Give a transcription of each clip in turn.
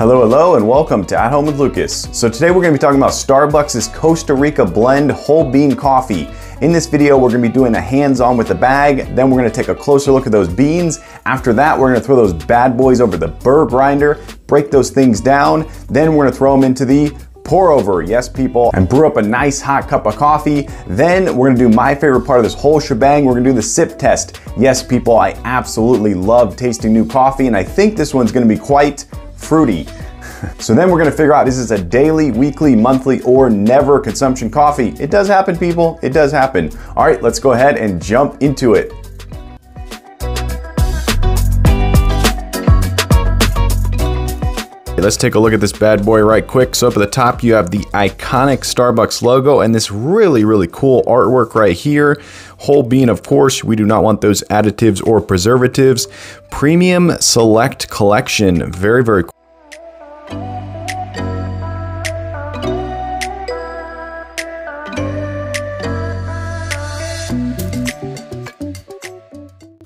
Hello, hello, and welcome to At Home with Lucas. So today we're going to be talking about Starbucks Costa Rica Blend whole bean coffee. In this video, we're going to be doing a hands-on with the bag, then we're going to take a closer look at those beans. After that, we're going to throw those bad boys over the burr grinder, break those things down, then we're going to throw them into the pour over, yes people, and brew up a nice hot cup of coffee. Then we're gonna do my favorite part of this whole shebang. We're gonna do the sip test. Yes people, I absolutely love tasting new coffee, and I think this one's gonna be quite fruity. So then we're gonna figure out, is this a daily, weekly, monthly, or never consumption coffee? It does happen people, it does happen. All right, let's go ahead and jump into it. Let's take a look at this bad boy right quick. So up at the top, you have the iconic Starbucks logo and this really cool artwork right here. Whole bean, of course, we do not want those additives or preservatives. Premium Select Collection, very cool.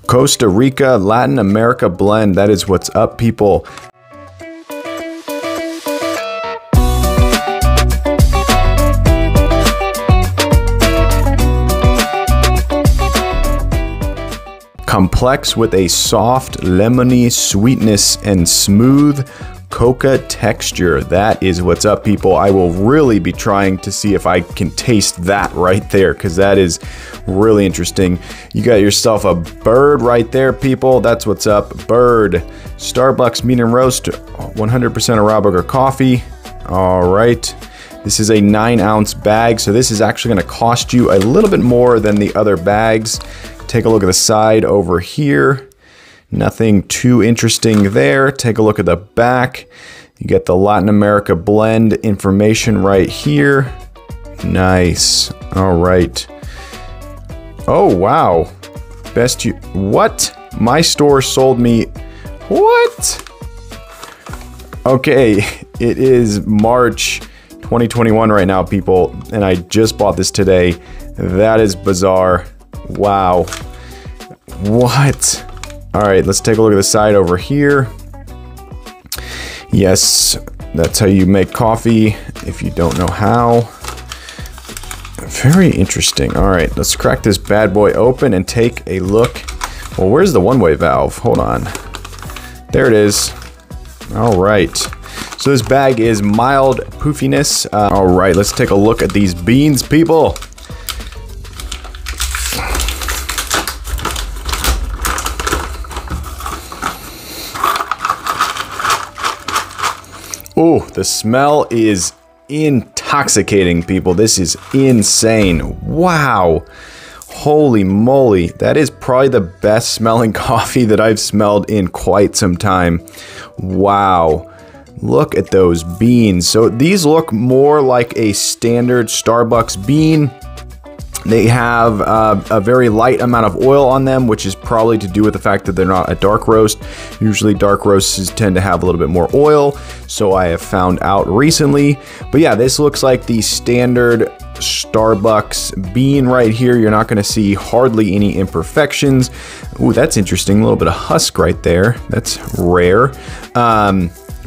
Costa Rica Latin America Blend, that is what's up people. Complex with a soft lemony sweetness and smooth coca texture. That is what's up people. I will really be trying to see if I can taste that right there, because that is really interesting. You got yourself a bird right there people. That's what's up, bird. Starbucks medium roast, 100% Arabica coffee. All right. This is a 9-ounce bag, so this is actually going to cost you a little bit more than the other bags. Take a look at the side over here. Nothing too interesting there. Take a look at the back. You get the Latin America Blend information right here. Nice. All right. Oh, wow. What? My store sold me. What? Okay, it is March 2021 right now, people, and I just bought this today. That is bizarre. Wow. What? All right, let's take a look at the side over here. Yes, that's how you make coffee if you don't know how. Very interesting. All right, let's crack this bad boy open and take a look. Well, where's the one-way valve? Hold on. There it is. All right. So this bag is mild poofiness. All right, let's take a look at these beans, people. Oh, the smell is intoxicating, people. This is insane. Wow. Holy moly. That is probably the best smelling coffee that I've smelled in quite some time. Wow. Look at those beans. So these look more like a standard Starbucks bean. They have a very light amount of oil on them, which is probably to do with the fact that they're not a dark roast. Usually dark roasts tend to have a little bit more oil, so I have found out recently. But yeah, this looks like the standard Starbucks bean right here. You're not gonna see hardly any imperfections. Ooh, that's interesting, a little bit of husk right there. That's rare.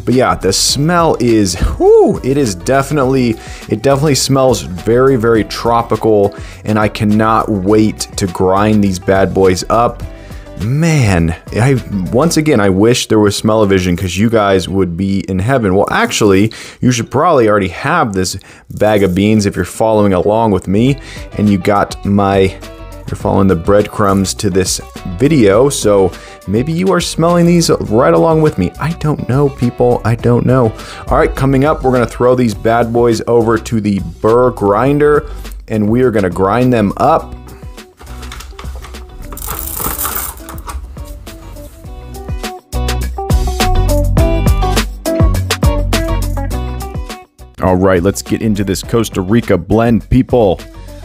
But yeah, the smell is, whoo, it definitely smells very tropical, and I cannot wait to grind these bad boys up. Man, once again, I wish there was smell-o-vision, because you guys would be in heaven. Well, actually, you should probably already have this bag of beans if you're following along with me, and you're following the breadcrumbs to this video, so maybe you are smelling these right along with me. I don't know, people. I don't know. All right, coming up, we're going to throw these bad boys over to the burr grinder, and we are going to grind them up. All right, let's get into this Costa Rica Blend, people.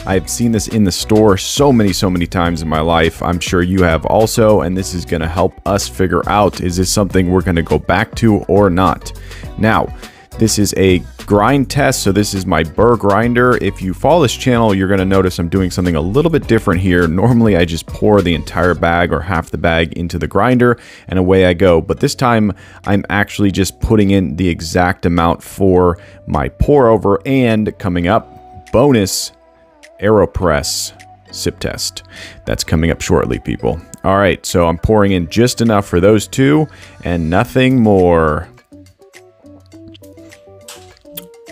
I've seen this in the store so many times in my life. I'm sure you have also, and this is going to help us figure out, is this something we're going to go back to or not? Now, this is a grind test. So this is my burr grinder. If you follow this channel, you're gonna notice I'm doing something a little bit different here. Normally I just pour the entire bag or half the bag into the grinder and away I go. But this time I'm actually just putting in the exact amount for my pour over, and coming up, bonus AeroPress sip test. That's coming up shortly, people. All right, so I'm pouring in just enough for those two and nothing more.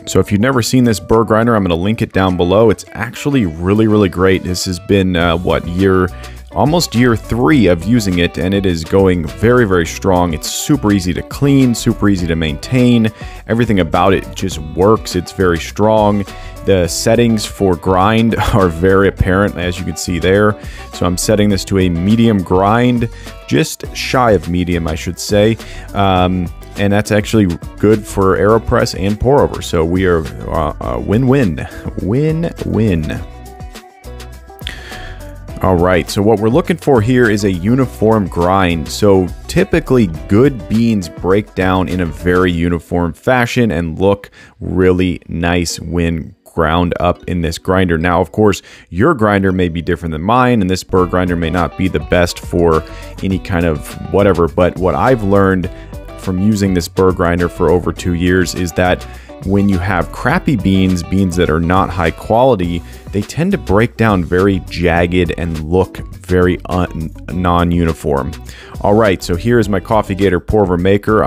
So if you've never seen this burr grinder, I'm going to link it down below. It's actually really great. This has been almost year 3 of using it, and it is going very strong. It's super easy to clean, super easy to maintain. Everything about it just works. It's very strong. The settings for grind are very apparent, as you can see there. So I'm setting this to a medium grind, just shy of medium, I should say. And that's actually good for AeroPress and pour over. So we are win-win. Win-win. All right, so what we're looking for here is a uniform grind. So typically good beans break down in a very uniform fashion and look really nice when ground up in this grinder. Now, of course, your grinder may be different than mine, and this burr grinder may not be the best for any kind of whatever, but what I've learned from using this burr grinder for over 2 years is that when you have crappy beans that are not high quality, they tend to break down very jagged and look very non-uniform. All right, so here is my Coffee Gator pour over maker.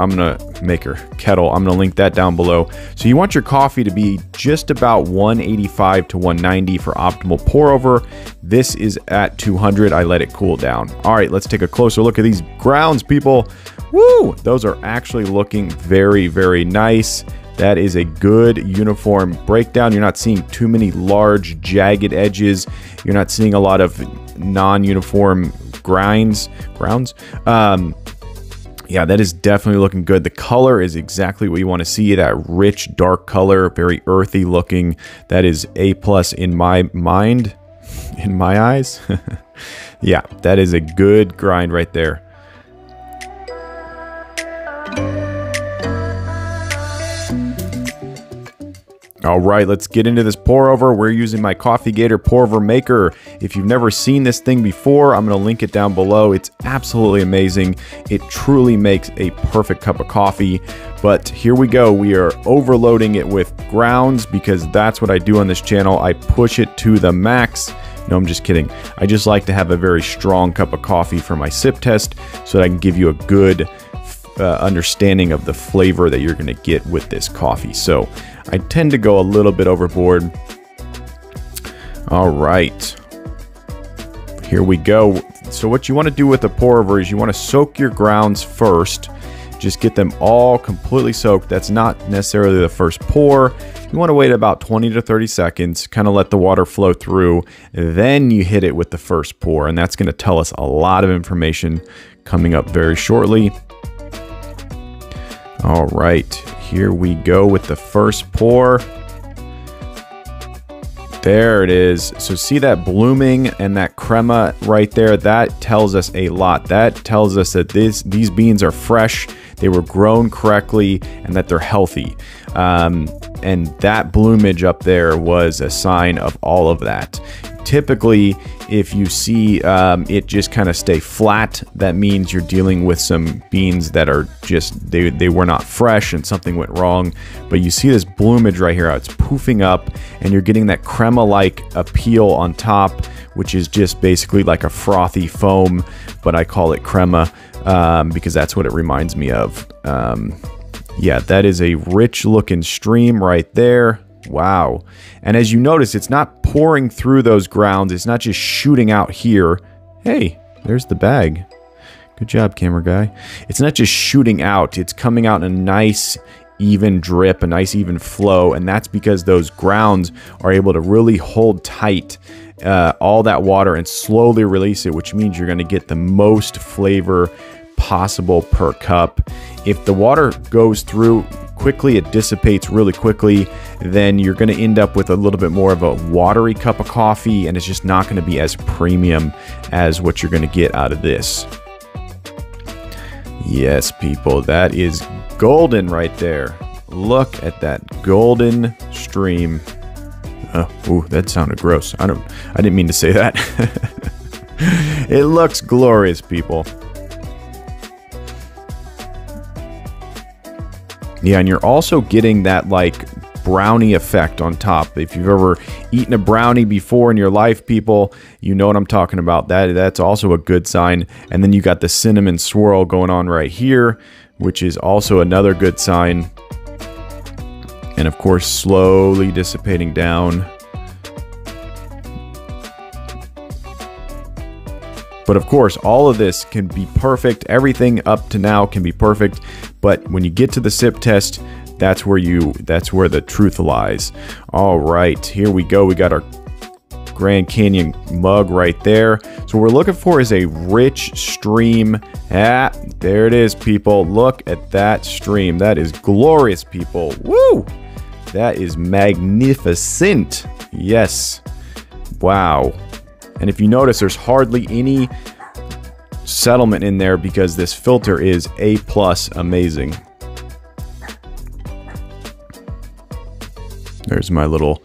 Kettle. I'm gonna link that down below. So you want your coffee to be just about 185 to 190 for optimal pour over. This is at 200. I let it cool down. All right, let's take a closer look at these grounds, people. Woo! Those are actually looking very nice. That is a good uniform breakdown. You're not seeing too many large jagged edges. You're not seeing a lot of non-uniform grounds. Yeah, that is definitely looking good. The color is exactly what you want to see. That rich, dark color, very earthy looking. That is A+ in my mind, in my eyes. Yeah, that is a good grind right there. All right, let's get into this pour over. We're using my Coffee Gator pour over maker. If you've never seen this thing before, I'm going to link it down below. It's absolutely amazing. It truly makes a perfect cup of coffee. But here we go. We are overloading it with grounds because that's what I do on this channel. I push it to the max. No, I'm just kidding. I just like to have a very strong cup of coffee for my sip test so that I can give you a good understanding of the flavor that you're going to get with this coffee. So I tend to go a little bit overboard. All right, here we go. So what you want to do with the pour over is you want to soak your grounds first. Just get them all completely soaked. That's not necessarily the first pour. You want to wait about 20 to 30 seconds, kind of let the water flow through. Then you hit it with the first pour, and that's going to tell us a lot of information coming up very shortly. All right, here we go with the first pour. There it is. So see that blooming and that crema right there? That tells us a lot. That tells us that these beans are fresh, they were grown correctly, and that they're healthy. And that bloomage up there was a sign of all of that. Typically, if you see it just kind of stay flat, that means you're dealing with some beans that are just, they were not fresh and something went wrong. But you see this bloomage right here, how it's poofing up, and you're getting that crema-like appeal on top, which is just basically like a frothy foam, but I call it crema because that's what it reminds me of. Yeah, that is a rich looking stream right there. Wow. And as you notice, it's not pouring through those grounds. It's not just shooting out here. Hey, there's the bag. Good job, camera guy. It's not just shooting out. It's coming out in a nice, even drip, a nice, even flow. And that's because those grounds are able to really hold tight all that water and slowly release it, which means you're going to get the most flavor possible per cup. If the water goes through quickly, it dissipates really quickly, then you're going to end up with a little bit more of a watery cup of coffee, and it's just not going to be as premium as what you're going to get out of this. Yes, people, that is golden right there. Look at that golden stream. Ooh, that sounded gross. I didn't mean to say that. It looks glorious, people. Yeah, and you're also getting that like brownie effect on top. If you've ever eaten a brownie before in your life, people, you know what I'm talking about. That's also a good sign. And then you got the cinnamon swirl going on right here, which is also another good sign. And of course, slowly dissipating down. But of course, all of this can be perfect. Everything up to now can be perfect. But when you get to the sip test, that's where the truth lies. All right, here we go. We got our Grand Canyon mug right there. So what we're looking for is a rich stream. There it is, people. Look at that stream. That is glorious, people. Woo! That is magnificent. Yes. Wow. And if you notice, there's hardly any settlement in there because this filter is A+ amazing. There's my little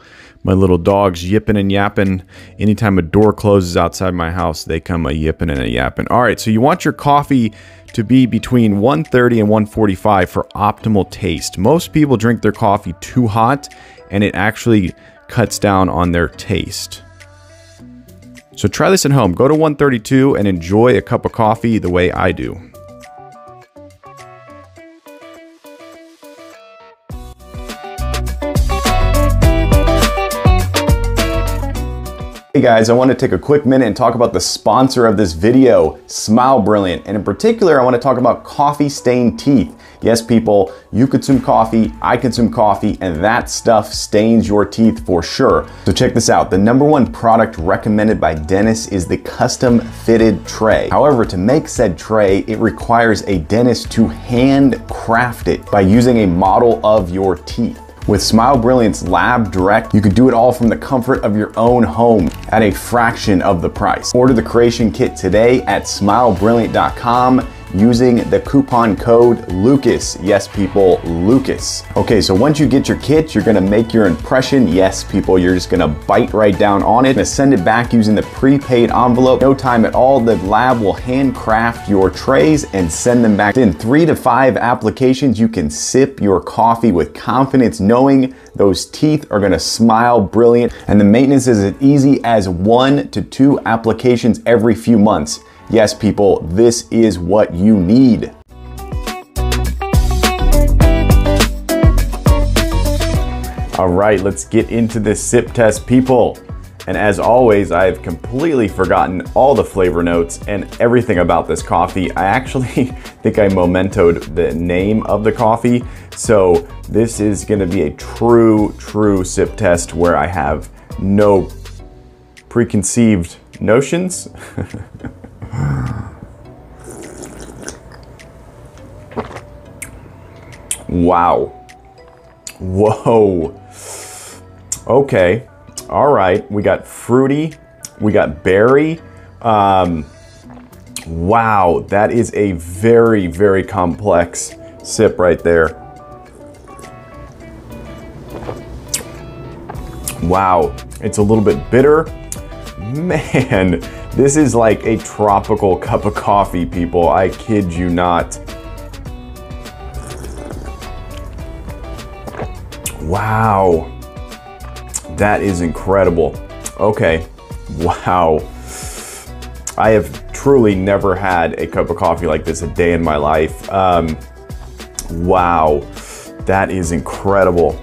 dogs yipping and yapping. Anytime a door closes outside my house, they come a yipping and a yapping. All right, so you want your coffee to be between 130 and 145 for optimal taste. Most people drink their coffee too hot, and it actually cuts down on their taste. So try this at home. Go to 132 and enjoy a cup of coffee the way I do. Hey guys, I want to take a quick minute and talk about the sponsor of this video, Smile Brilliant. And in particular, I want to talk about coffee stained teeth. Yes, people, you consume coffee, I consume coffee, and that stuff stains your teeth for sure. So check this out. The #1 product recommended by dentists is the custom fitted tray. However, to make said tray, it requires a dentist to hand craft it by using a model of your teeth. With Smile Brilliant's Lab Direct, you can do it all from the comfort of your own home at a fraction of the price. Order the creation kit today at smilebrilliant.com using the coupon code LUCAS. Yes, people, LUCAS. Okay, so once you get your kit, you're gonna make your impression. Yes, people, you're just gonna bite right down on it and send it back using the prepaid envelope. No time at all. The lab will handcraft your trays and send them back. In 3 to 5 applications, you can sip your coffee with confidence, knowing those teeth are gonna smile brilliant. And the maintenance is as easy as 1 to 2 applications every few months. Yes, people, this is what you need. All right, let's get into this sip test, people. And as always, I've completely forgotten all the flavor notes and everything about this coffee. I actually think I mementoed the name of the coffee. So this is gonna be a true sip test where I have no preconceived notions. Wow. Whoa. Okay. All right. We got fruity. We got berry. Wow. That is a very complex sip right there. Wow. It's a little bit bitter. Man, this is like a tropical cup of coffee, people. I kid you not. Wow. That is incredible. Okay. Wow. I have truly never had a cup of coffee like this a day in my life. Wow. That is incredible.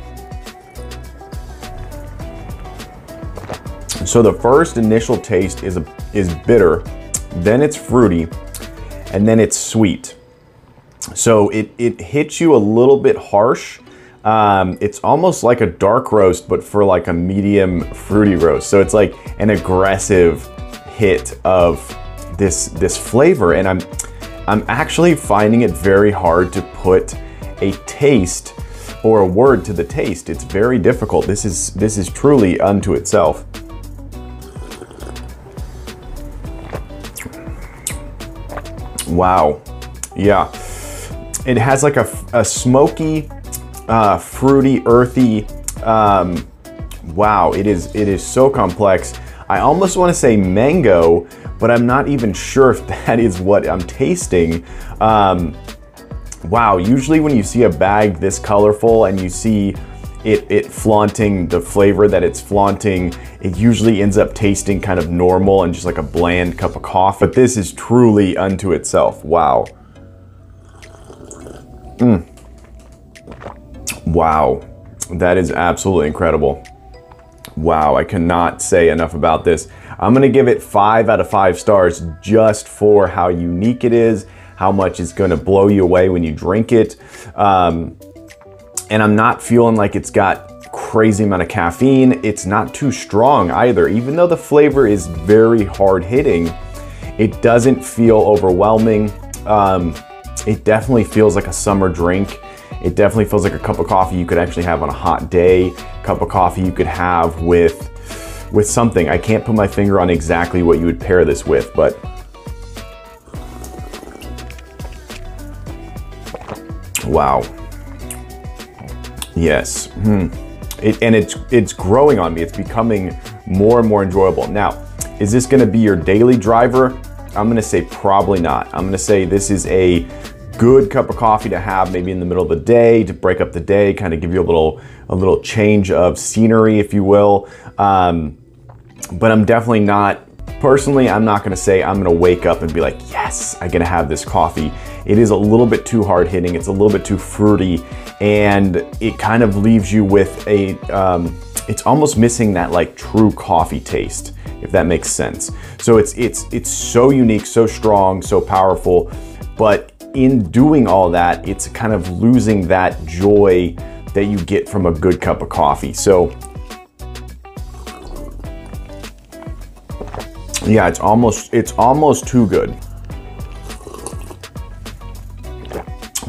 So the first initial taste is bitter, then it's fruity, and then it's sweet. So it hits you a little bit harsh. It's almost like a dark roast, but for like a medium fruity roast. So it's like an aggressive hit of this flavor, and I'm actually finding it very hard to put a taste or a word to the taste. It's very difficult. This is truly unto itself. Wow. Yeah. It has like a smoky fruity, earthy. Wow, it is so complex. I almost want to say mango, but I'm not even sure if that is what I'm tasting. Wow, usually when you see a bag this colorful and you see it flaunting the flavor that it's flaunting, it usually ends up tasting kind of normal and just like a bland cup of coffee. But this is truly unto itself. Wow. Wow, that is absolutely incredible. Wow, I cannot say enough about this. I'm gonna give it 5 out of 5 stars just for how unique it is, how much it's gonna blow you away when you drink it. And I'm not feeling like it's got crazy amount of caffeine. It's not too strong either. Even though the flavor is very hard hitting, it doesn't feel overwhelming. It definitely feels like a summer drink. It definitely feels like a cup of coffee you could actually have on a hot day. Cup of coffee you could have with something. I can't put my finger on exactly what you would pair this with, but wow. Yes. It's growing on me. It's becoming more and more enjoyable. Now, is this gonna be your daily driver? I'm gonna say probably not. I'm gonna say this is a good cup of coffee to have maybe in the middle of the day to break up the day, kind of give you a little change of scenery, if you will. But I'm definitely not, personally, I'm not gonna say I'm gonna wake up and be like, yes, I'm gonna have this coffee. It is a little bit too hard hitting. It's a little bit too fruity, and it kind of leaves you with a, it's almost missing that like true coffee taste, if that makes sense. So it's so unique, so strong, so powerful, but in doing all that, it's kind of losing that joy that you get from a good cup of coffee. So yeah, it's almost too good.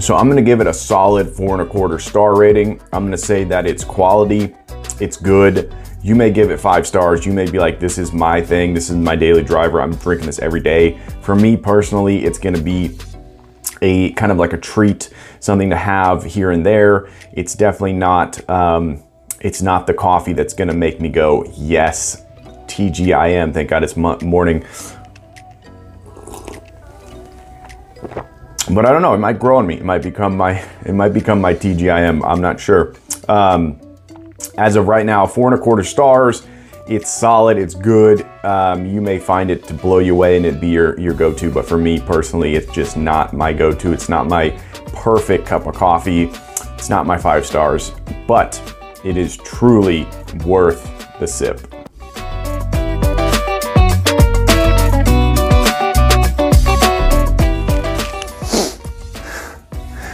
So I'm gonna give it a solid 4.25 star rating. I'm gonna say that it's quality, it's good. You may give it 5 stars. You may be like, this is my thing. This is my daily driver. I'm drinking this every day. For me personally, it's gonna be a kind of like a treat, something to have here and there. It's definitely not, it's not the coffee that's gonna make me go, yes, TGIM, thank God it's morning. But I don't know, it might grow on me. It might become my TGIM, I'm not sure. As of right now, 4.25 stars. It's solid, it's good. You may find it to blow you away and it'd be your go-to, but for me personally, it's just not my go-to. It's not my perfect cup of coffee. It's not my 5 stars, but it is truly worth the sip.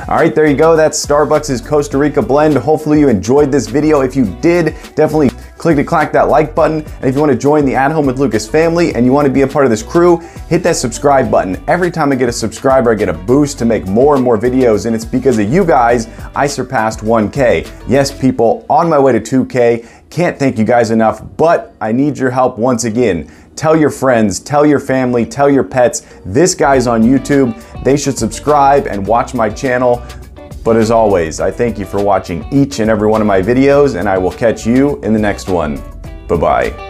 All right, there you go. That's Starbucks Costa Rica Blend. Hopefully you enjoyed this video. If you did, definitely click that like button. And if you want to join the At Home with Lucas family and you want to be a part of this crew, hit that subscribe button. Every time I get a subscriber, I get a boost to make more and more videos, and it's because of you guys I surpassed 1K. Yes, people, on my way to 2K. Can't thank you guys enough, but I need your help once again. Tell your friends, tell your family, tell your pets, this guy's on YouTube. They should subscribe and watch my channel. But as always, I thank you for watching each and every one of my videos, and I will catch you in the next one. Bye-bye.